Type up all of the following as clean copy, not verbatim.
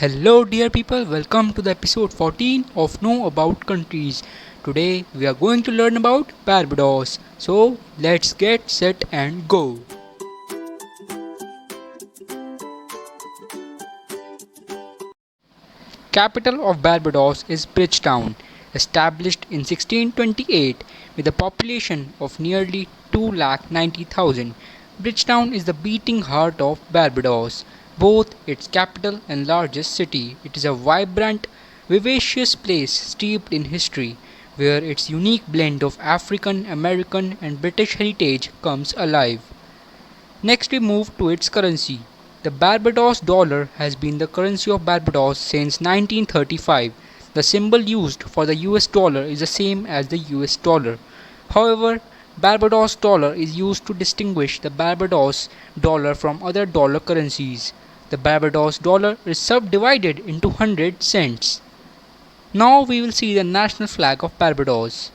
Hello dear people, welcome to the episode 14 of Know About Countries. Today we are going to learn about Barbados. So let's get set and go. Capital of Barbados is Bridgetown, established in 1628 with a population of nearly 290,000. Bridgetown is the beating heart of Barbados, both its capital and largest city. It is a vibrant, vivacious place steeped in history, where its unique blend of African, American, and British heritage comes alive. Next we move to its currency. The Barbados dollar has been the currency of Barbados since 1935. The symbol used for the US dollar is the same as the US dollar. However, Barbados dollar is used to distinguish the Barbados dollar from other dollar currencies. The Barbados dollar is subdivided into 100 cents. Now we will see the national flag of Barbados.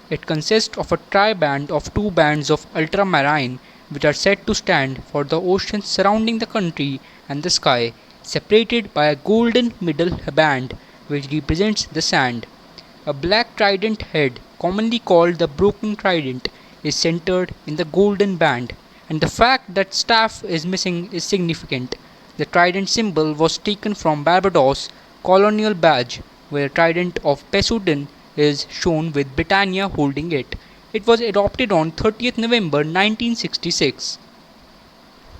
It consists of a triband of two bands of ultramarine which are said to stand for the oceans surrounding the country and the sky, separated by a golden middle band which represents the sand. A black trident head, commonly called the broken trident, is centered in the golden band, and the fact that staff is missing is significant. The trident symbol was taken from Barbados' colonial badge, where a trident of Pesudin is shown with Britannia holding it. It was adopted on 30th November 1966.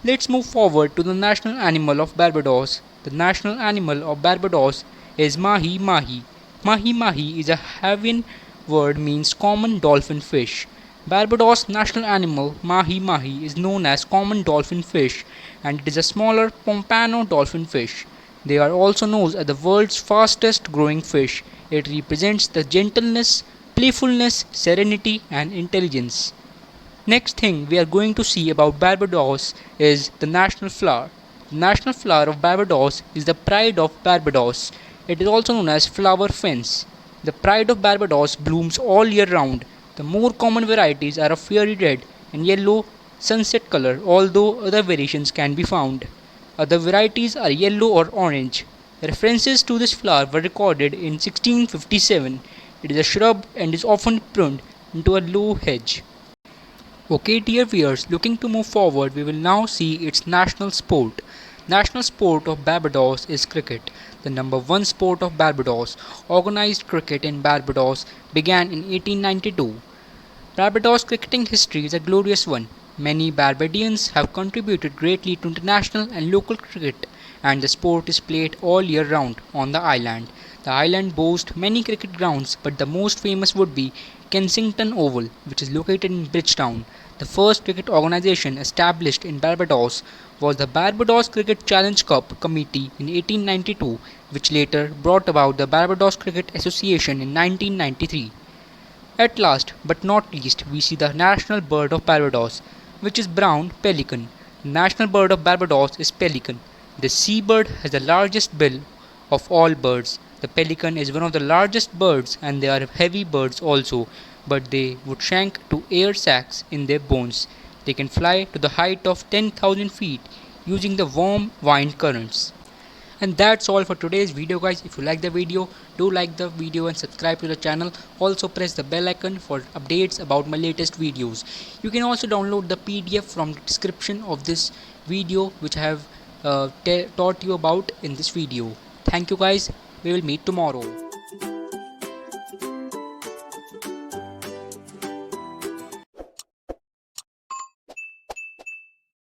Let's move forward to the national animal of Barbados. The national animal of Barbados is Mahi Mahi. Mahi Mahi is a Hawaiian word means common dolphin fish. Barbados' national animal Mahi Mahi is known as common dolphin fish, and it is a smaller pompano dolphin fish. They are also known as the world's fastest growing fish. It represents the gentleness, playfulness, serenity, and intelligence. Next thing we are going to see about Barbados is the national flower. The national flower of Barbados is the Pride of Barbados. It is also known as flower fence. The Pride of Barbados blooms all year round. The more common varieties are of fiery red and yellow sunset color, although other variations can be found. Other varieties are yellow or orange. References to this flower were recorded in 1657. It is a shrub and is often pruned into a low hedge. Okay dear viewers, looking to move forward, we will now see its national sport. National sport of Barbados is cricket. The number one sport of Barbados. Organized cricket in Barbados began in 1892. Barbados cricketing history is a glorious one. Many Barbadians have contributed greatly to international and local cricket, and the sport is played all year round on the island. The island boasts many cricket grounds, but the most famous would be Kensington Oval, which is located in Bridgetown. The first cricket organization established in Barbados was the Barbados Cricket Challenge Cup Committee in 1892, which later brought about the Barbados Cricket Association in 1993. At last, but not least, we see the national bird of Barbados, which is brown pelican. The national bird of Barbados is pelican. The seabird has the largest bill of all birds. The pelican is one of the largest birds, and they are heavy birds also, but they would shrink to air sacs in their bones. They can fly to the height of 10,000 feet using the warm wind currents. And that's all for today's video guys. If you like the video, do like the video and subscribe to the channel. Also press the bell icon for updates about my latest videos. You can also download the PDF from the description of this video, which I have taught you about in this video. Thank you guys. We will meet tomorrow.